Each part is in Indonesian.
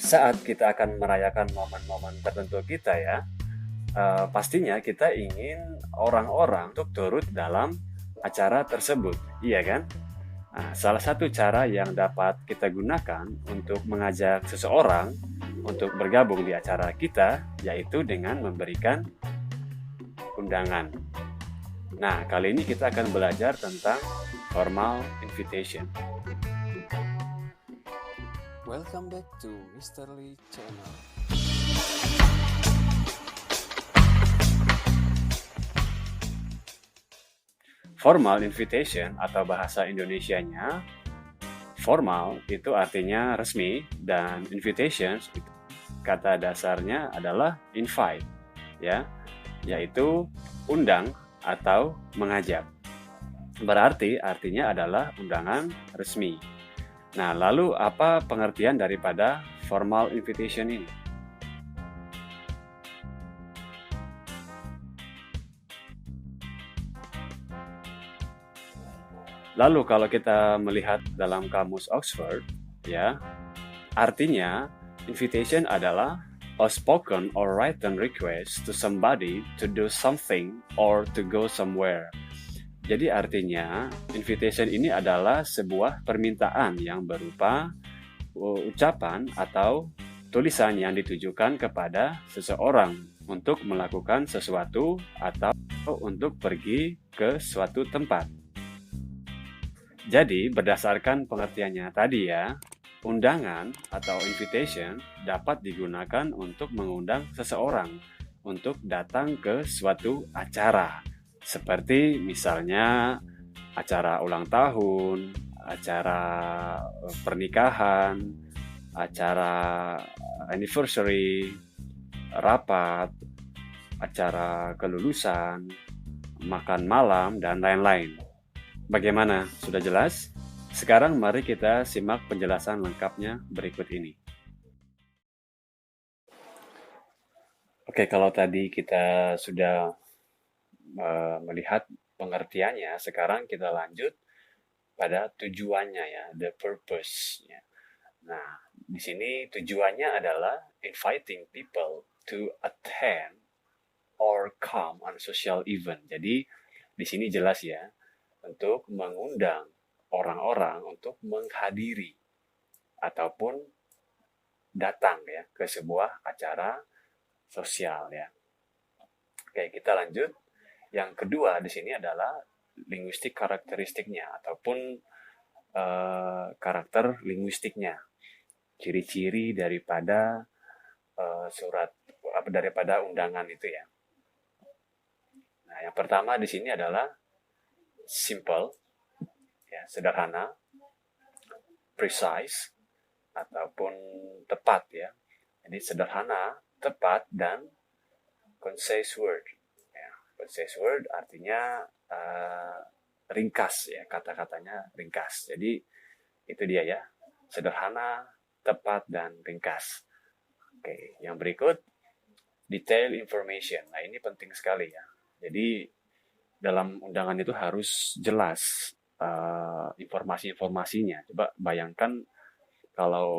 saat kita akan merayakan momen-momen tertentu kita ya, pastinya kita ingin orang-orang untuk turut dalam acara tersebut, iya kan? Nah, salah satu cara yang dapat kita gunakan untuk mengajak seseorang untuk bergabung di acara kita, yaitu dengan memberikan undangan. Nah, kali ini kita akan belajar tentang formal invitation. Welcome back to Mr. Lee Channel. Formal invitation atau bahasa Indonesianya, formal itu artinya resmi dan invitations itu kata dasarnya adalah invite, ya, yaitu undang atau mengajak. Berarti artinya adalah undangan resmi. Nah, lalu apa pengertian daripada formal invitation ini? Lalu kalau kita melihat dalam kamus Oxford, ya, artinya invitation adalah a spoken or written request to somebody to do something or to go somewhere. Jadi artinya invitation ini adalah sebuah permintaan yang berupa ucapan atau tulisan yang ditujukan kepada seseorang untuk melakukan sesuatu atau untuk pergi ke suatu tempat. Jadi berdasarkan pengertiannya tadi ya, undangan atau invitation dapat digunakan untuk mengundang seseorang untuk datang ke suatu acara. Seperti misalnya acara ulang tahun, acara pernikahan, acara anniversary, rapat, acara kelulusan, makan malam, dan lain-lain. Bagaimana? Sudah jelas? Sekarang mari kita simak penjelasan lengkapnya berikut ini. Oke, kalau tadi kita sudah melihat pengertiannya, sekarang kita lanjut pada tujuannya ya, the purpose. Ya. Nah, di sini tujuannya adalah inviting people to attend or come on social event. Jadi di sini jelas ya, untuk mengundang orang-orang untuk menghadiri ataupun datang ya ke sebuah acara sosial ya. Oke, kita lanjut. Yang kedua di sini adalah linguistik karakteristiknya ataupun karakter linguistiknya, ciri-ciri daripada daripada undangan itu ya. Nah, yang pertama di sini adalah simple, ya, sederhana, precise, ataupun tepat ya. Jadi sederhana, tepat, dan concise word. Ya, concise word artinya ringkas ya, kata-katanya ringkas. Jadi itu dia ya, sederhana, tepat, dan ringkas. Oke, yang berikut detail information. Nah, ini penting sekali ya. Jadi dalam undangan itu harus jelas informasi-informasinya. Coba bayangkan kalau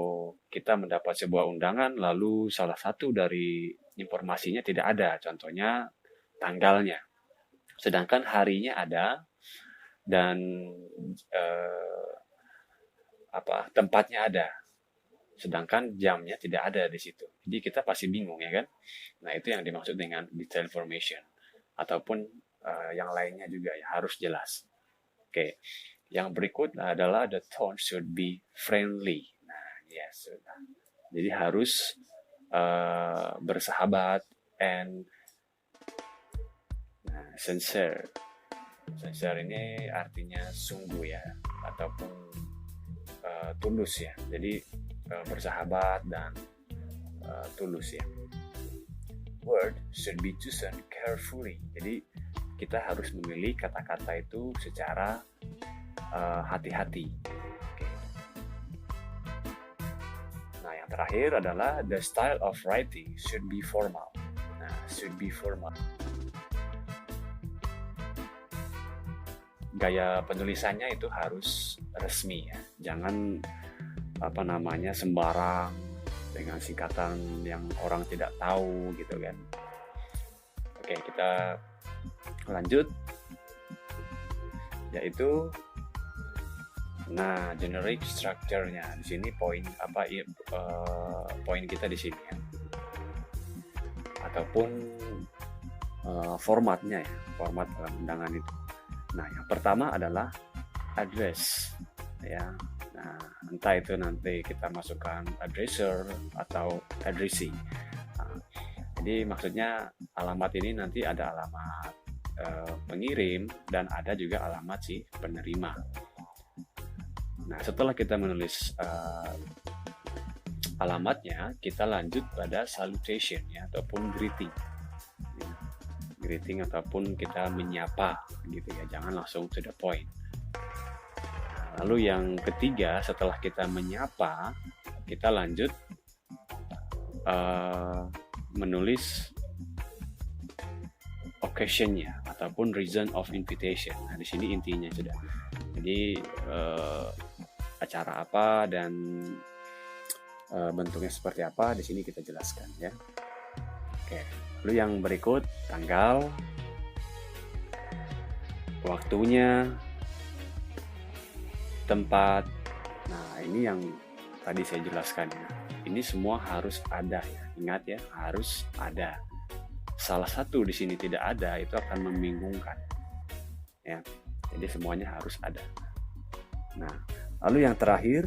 kita mendapat sebuah undangan lalu salah satu dari informasinya tidak ada, contohnya tanggalnya. Sedangkan harinya ada dan tempatnya ada. Sedangkan jamnya tidak ada di situ. Jadi kita pasti bingung ya kan? Nah, itu yang dimaksud dengan detail information ataupun yang lainnya juga ya harus jelas. Oke, yang berikut adalah the tone should be friendly. Nah, yes, sudah. Jadi harus bersahabat and sincere. Sincere ini artinya sungguh ya, ataupun tulus ya. Jadi bersahabat dan tulus ya. Word should be chosen carefully. Jadi kita harus memilih kata-kata itu secara hati-hati. Okay. Nah, yang terakhir adalah the style of writing should be formal. Nah, should be formal. Gaya penulisannya itu harus resmi ya. Jangan sembarang dengan singkatan yang orang tidak tahu gitu kan. Oke, kita lanjut, yaitu generic structure-nya. Di sini poin kita di sini ya. Ataupun formatnya ya, format dalam undangan itu. Nah, yang pertama adalah address ya. Nah, entah itu nanti kita masukkan addresser atau addressee. Nah, jadi maksudnya alamat ini nanti ada alamat pengirim dan ada juga alamat si penerima. Nah, setelah kita menulis alamatnya, kita lanjut pada salutation ya, ataupun greeting. Greeting ataupun kita menyapa gitu ya, jangan langsung to the point. Lalu yang ketiga, setelah kita menyapa, kita lanjut menulis occasion-nya ataupun reason of invitation. Nah, di sini intinya sudah. Jadi acara apa dan bentuknya seperti apa di sini kita jelaskan ya. Oke. Lalu yang berikut tanggal, waktunya, tempat. Nah, ini yang tadi saya jelaskan ya. Ini semua harus ada ya. Ingat ya, harus ada. Salah satu di sini tidak ada, itu akan membingungkan. Ya. Jadi semuanya harus ada. Nah, lalu yang terakhir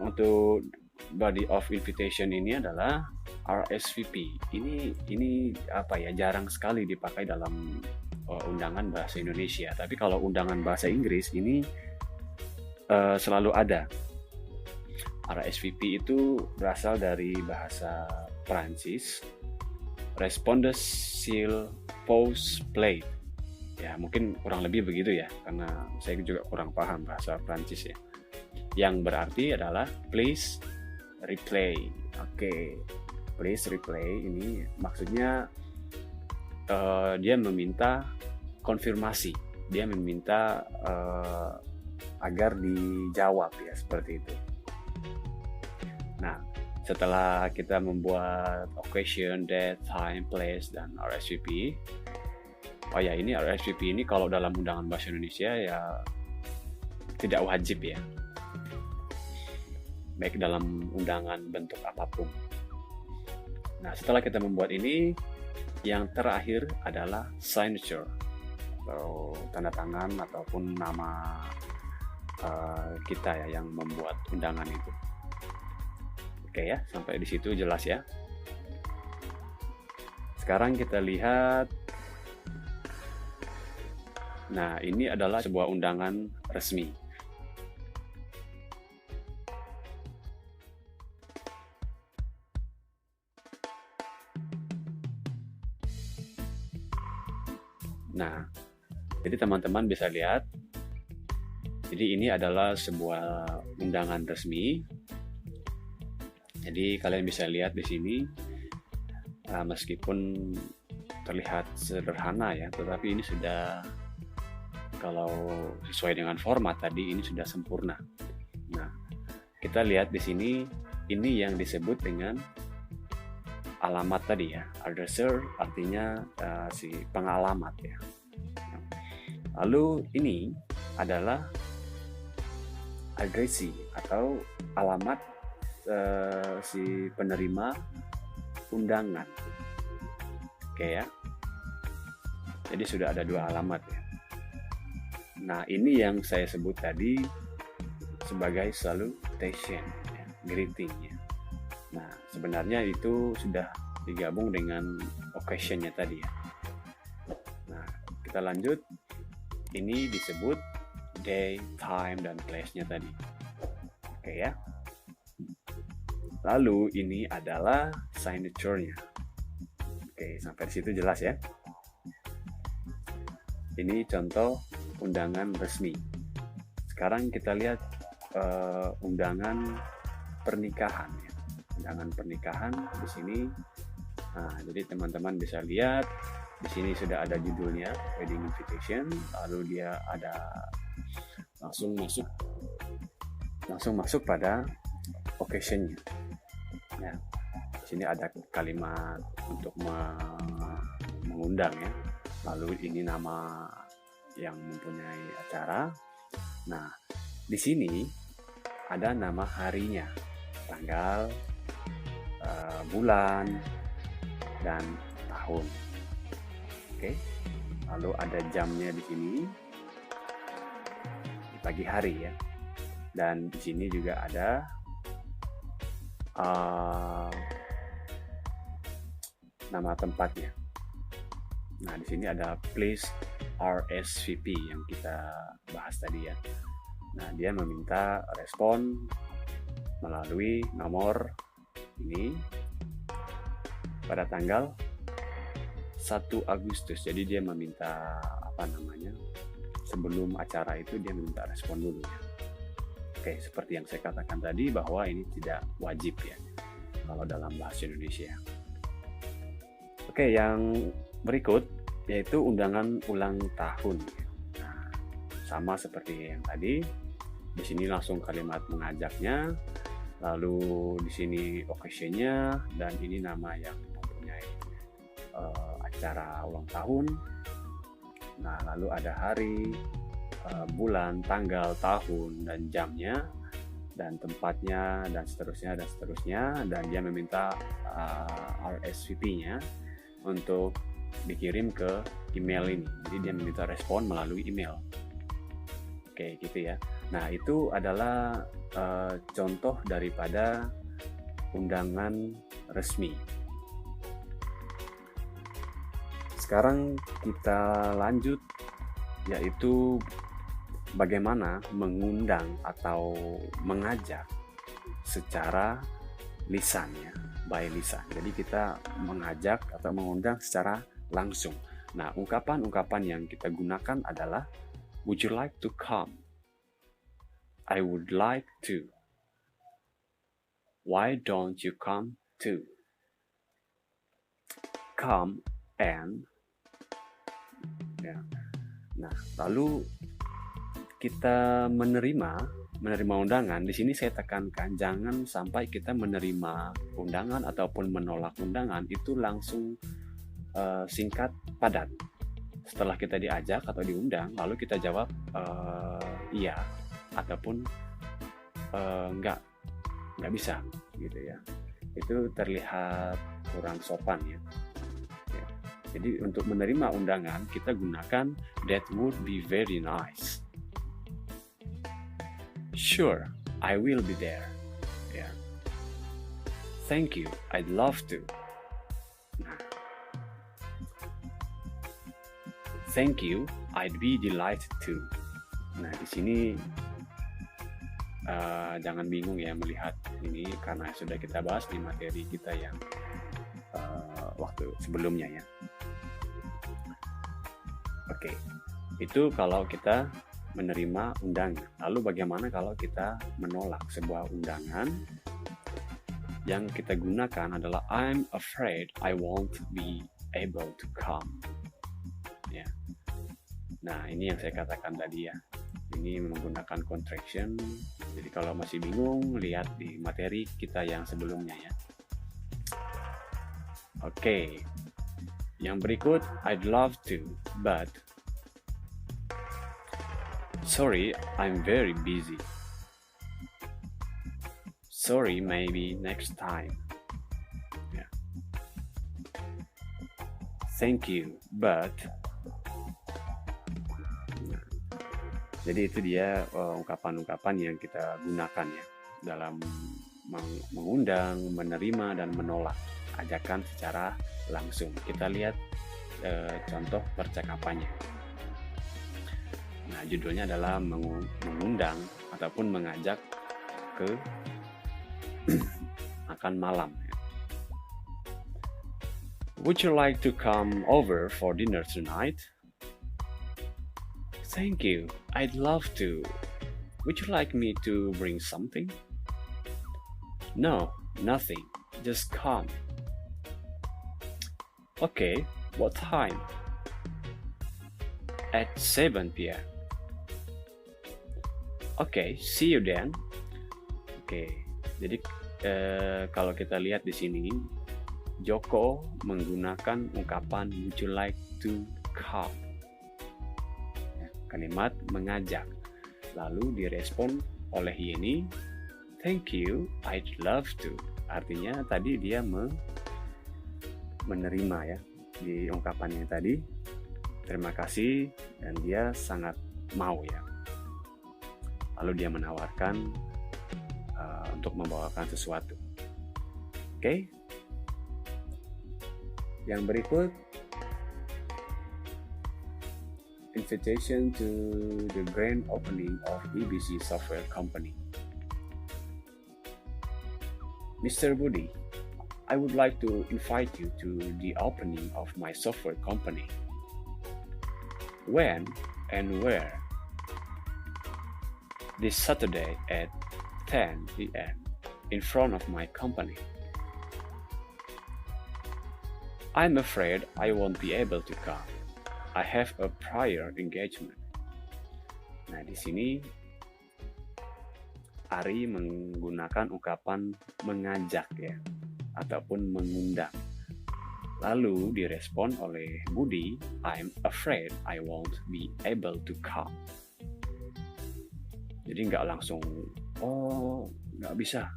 untuk body of invitation ini adalah RSVP. Ini apa ya? Jarang sekali dipakai dalam undangan bahasa Indonesia. Tapi kalau undangan bahasa Inggris ini selalu ada. RSVP itu berasal dari bahasa Prancis, Respondes sur Pose Plate. Ya, mungkin kurang lebih begitu ya, karena saya juga kurang paham bahasa Prancis ya. Yang berarti adalah please replay. Oke, please replay ini maksudnya dia meminta konfirmasi, dia meminta agar dijawab ya, seperti itu. Nah, setelah kita membuat occasion, date, time, place, dan RSVP. Oh ya, ini RSVP ini kalau dalam undangan bahasa Indonesia ya tidak wajib ya. Baik dalam undangan bentuk apapun. Nah, setelah kita membuat ini, yang terakhir adalah signature. Atau tanda tangan ataupun nama kita ya yang membuat undangan itu. Oke ya, sampai di situ jelas ya. Sekarang kita lihat. Nah, ini adalah sebuah undangan resmi. Nah, jadi teman-teman bisa lihat. Jadi ini adalah sebuah undangan resmi. Jadi kalian bisa lihat di sini, meskipun terlihat sederhana ya, tetapi ini sudah, kalau sesuai dengan format tadi, ini sudah sempurna. Nah, kita lihat di sini, ini yang disebut dengan alamat tadi ya, addresser artinya si pengalamat ya. Lalu ini adalah addressee atau alamat si penerima undangan. Oke ya. Jadi sudah ada dua alamat ya. Nah, ini yang saya sebut tadi sebagai salutation ya, greeting-nya. Nah, sebenarnya itu sudah digabung dengan occasion-nya tadi ya. Nah, kita lanjut. Ini disebut day, time, dan place-nya tadi. Oke ya. Lalu ini adalah signature-nya. Oke, sampai di situ jelas ya. Ini contoh undangan resmi. Sekarang kita lihat undangan pernikahan ya. Undangan pernikahan di sini. Nah, jadi teman-teman bisa lihat di sini sudah ada judulnya wedding invitation, lalu dia ada langsung masuk pada occasion-nya. Ya, di sini ada kalimat untuk mengundang ya. Lalu ini nama yang mempunyai acara. Nah, di sini ada nama harinya, tanggal, bulan, dan tahun. Oke. Lalu ada jamnya di sini, di pagi hari ya. Dan di sini juga ada nama tempatnya. Nah, di sini ada please RSVP yang kita bahas tadi ya. Nah, dia meminta respon melalui nomor ini pada tanggal 1 Agustus. Jadi dia meminta sebelum acara itu dia meminta respon dulu ya. Oke, seperti yang saya katakan tadi bahwa ini tidak wajib ya kalau dalam bahasa Indonesia. Oke, yang berikut yaitu undangan ulang tahun. Nah, sama seperti yang tadi. Di sini langsung kalimat mengajaknya, lalu di sini occasion-nya, dan ini nama yang mempunyai acara ulang tahun. Nah, lalu ada hari, bulan, tanggal, tahun, dan jamnya, dan tempatnya, dan seterusnya, dan dia meminta RSVP-nya untuk dikirim ke email ini. Jadi dia meminta respon melalui email. Oke, gitu ya. Nah, itu adalah contoh daripada undangan resmi. Sekarang kita lanjut, yaitu bagaimana mengundang atau mengajak secara lisannya, by lisan. Jadi kita mengajak atau mengundang secara langsung. Nah, ungkapan-ungkapan yang kita gunakan adalah would you like to come? I would like to. Why don't you come too? Come and ya. Nah, lalu kita menerima undangan. Di sini saya tekankan jangan sampai kita menerima undangan ataupun menolak undangan itu langsung singkat padat. Setelah kita diajak atau diundang, lalu kita jawab iya ataupun enggak bisa gitu ya. Itu terlihat kurang sopan ya. Jadi untuk menerima undangan kita gunakan that would be very nice. Sure, I will be there. Yeah. Thank you, I'd love to. Nah. Thank you, I'd be delighted to. Nah, di sini jangan bingung ya melihat ini karena sudah kita bahas di materi kita yang waktu sebelumnya ya. Oke, itu kalau kita menerima undangan. Lalu bagaimana kalau kita menolak sebuah undangan? Yang kita gunakan adalah I'm afraid I won't be able to come. Ya. Nah, ini yang saya katakan tadi ya. Ini menggunakan contraction. Jadi kalau masih bingung, lihat di materi kita yang sebelumnya ya. Oke. Yang berikut, I'd love to, but sorry, I'm very busy. Sorry, maybe next time. Yeah. Thank you, but. Nah, jadi itu dia ungkapan-ungkapan yang kita gunakan ya dalam mengundang, menerima, dan menolak ajakan secara langsung. Kita lihat contoh percakapannya. Nah, judulnya adalah mengundang ataupun mengajak ke makan malam. Would you like to come over for dinner tonight? Thank you, I'd love to. Would you like me to bring something? No, nothing. Just come. Okay, what time? At 7 p.m. Okay, see you then. Oke, jadi kalau kita lihat di sini, Joko menggunakan ungkapan would you like to come? Kalimat mengajak. Lalu direspon oleh Yeni, thank you, I'd love to. Artinya tadi dia menerima ya di ungkapannya tadi. Terima kasih dan dia sangat mau ya. Lalu dia menawarkan untuk membawakan sesuatu. Oke? Yang berikut, invitation to the grand opening of BBC Software Company. Mr. Budi, I would like to invite you to the opening of my software company. When and where? This Saturday at 10 p.m. in front of my company. I'm afraid I won't be able to come. I have a prior engagement. Nah, di sini Ari menggunakan ungkapan mengajak ya, ataupun mengundang. Lalu direspon oleh Budi, I'm afraid I won't be able to come. Jadi nggak langsung, oh nggak bisa,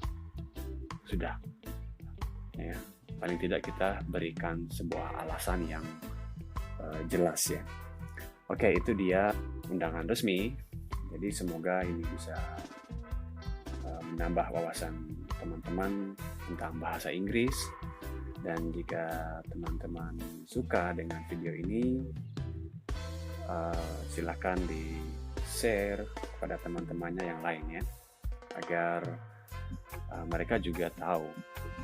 sudah. Ya, paling tidak kita berikan sebuah alasan yang jelas ya. Oke, itu dia undangan resmi. Jadi semoga ini bisa menambah wawasan teman-teman tentang bahasa Inggris. Dan jika teman-teman suka dengan video ini, silakan di-share kepada teman-temannya yang lain ya, agar mereka juga tahu,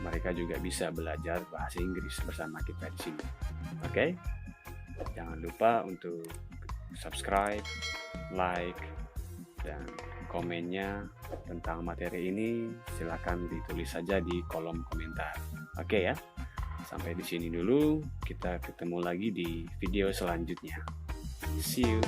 mereka juga bisa belajar bahasa Inggris bersama kita di sini. Oke? Jangan lupa untuk subscribe, like, dan komennya tentang materi ini silakan ditulis saja di kolom komentar. Oke ya. Sampai di sini dulu, kita ketemu lagi di video selanjutnya. See you.